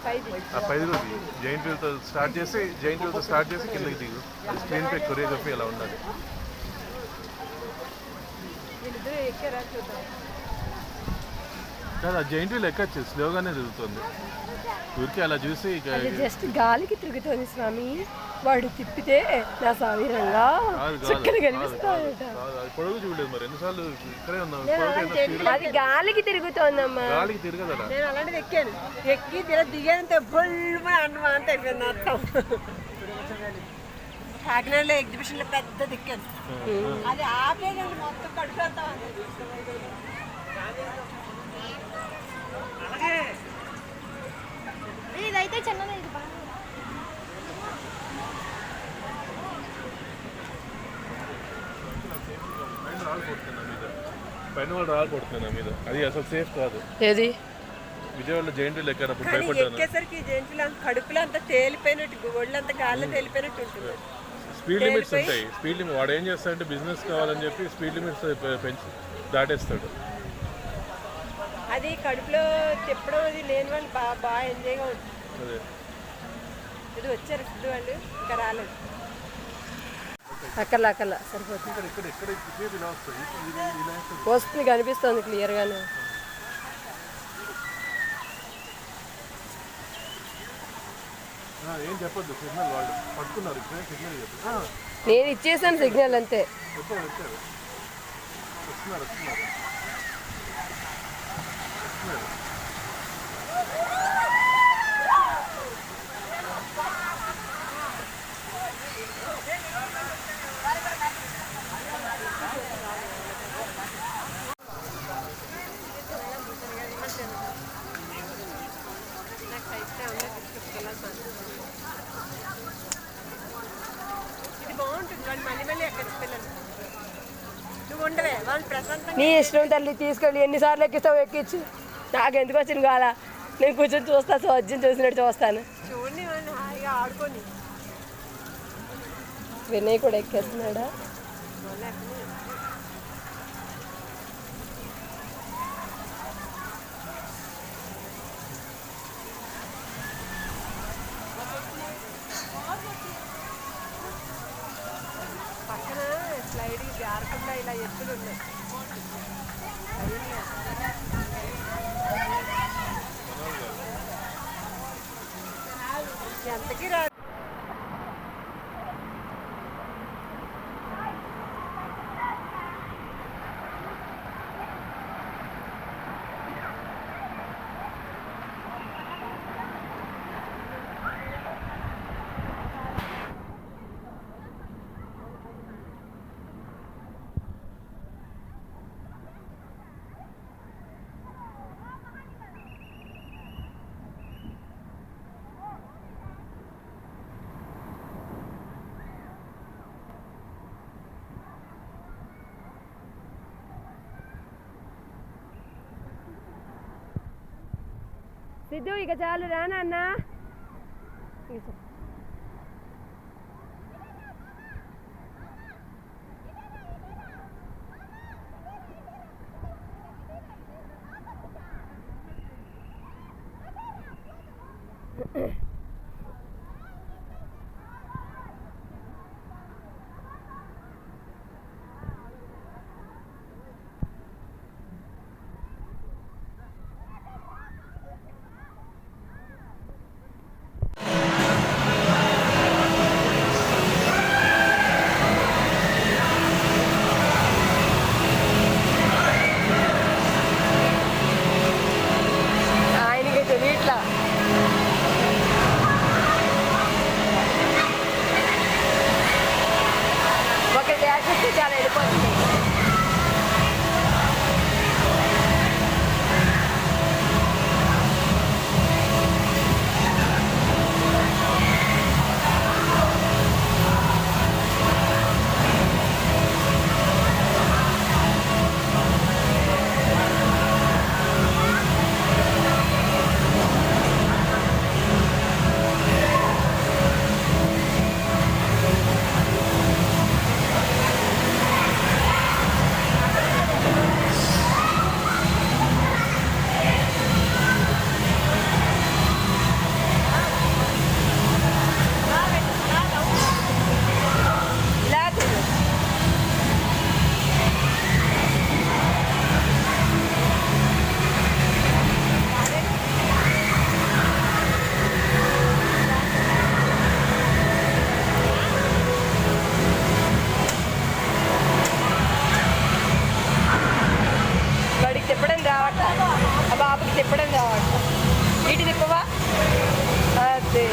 పైది giant వీల్తో start చేసి కిందకి దిగు. స్క్రీన్ పై కొరియోగ్రఫీ ఎలా ఉండాలి. కాదు, ఆ జైంట్ వీల్ ఎక్కచ్చు, స్లోగానే తిరుగుతుంది. ఊరికి అలా చూసి జస్ట్ గాలికి తిరుగుతుంది స్వామి. వాడు తిప్పితే నా సావీరంగా పొడుగు చూడలేదు. మరి ఎన్నిసార్లు ఇక్కడే ఉన్నాం. అది గాలికి తిరుగుతోందమ్మా. గాలికి తిరగదా. నేను అలాంటిది ఎక్కాను, ఎక్కి దిగేంత బొల్మ అన్నం అంత అయిపోయింది అర్థం. కాకినాడలో ఎగ్జిబిషన్ లో పెద్ద దిక్కాను, అది ఆపేదండి మొత్తం కడుపుతా. ఇదైతే చిన్నది, ఇది పైన వాళ్ళు రాలిపోతున్నా మీద. అది అసలు సేఫ్ కాదు. ఏది విజయవాడలో జైంట్ వీల్ ఎక్కినప్పుడు ఎక్కేసరికి జైంట్ వీల్ కడుపులో అంతా తేలిపోయినట్టు, ఒళ్ళంతా గాల్లో తేలిపోయినట్టు ఉంటుంది. స్పీడ్ లిమిట్స్ ఉంటాయి. స్పీడ్ లిమిట్ వాడు ఏం చేస్తాడంటే బిజినెస్ కావాలని చెప్పి స్పీడ్ లిమిట్స్ పెంచి దాటేస్తాడు. అది కడుపులో తిప్పడం అది లేని వాళ్ళు బాగా ఎంజాయ్గా ఉంటుంది. అదే ఇది వచ్చారు ఫుడ్ వాళ్ళు, ఇంకా రాలేదు. అక్కర్లా సరిపోతుంది. వస్తుంది, కనిపిస్తుంది క్లియర్గానే. ఏం చెప్పొద్దు, సిగ్నల్ వాళ్ళు పట్టుకున్నారు. సిగ్నల్ చెప్పు. నేను ఇచ్చేసాను సిగ్నల్ అంతే. వచ్చారు. ఇది బాగుంటుంది, వాళ్ళు మళ్ళీ మళ్ళీ ఎక్కడ పిల్లలు. నువ్వు ఉండవే, వాళ్ళు ప్రశాంతంగా. నీ ఇష్టం తల్లి, తీసుకెళ్ళి ఎన్నిసార్లు ఎక్కిస్తావు ఎక్కించి. నాకు ఎందుకు వచ్చిన కాల, నేను కూర్చొని చూస్తా, సోజ్యం చూసినట్టు చూస్తాను. చూడండి వాళ్ళు హాయిగా ఆడుకొని. వినయ్ కూడా ఎక్కేస్తున్నాడా. పక్కన స్లైడ్ జారకుండా ఇలా ఎత్తులు ఉన్నాయి. ఎంతకీ రాదు. సిద్ధు ఇక చాలు రానా అన్న. ఆయనకి తెలియట్లా. తిప్పడం కావాలి. ఇటు తిప్పవా? అదే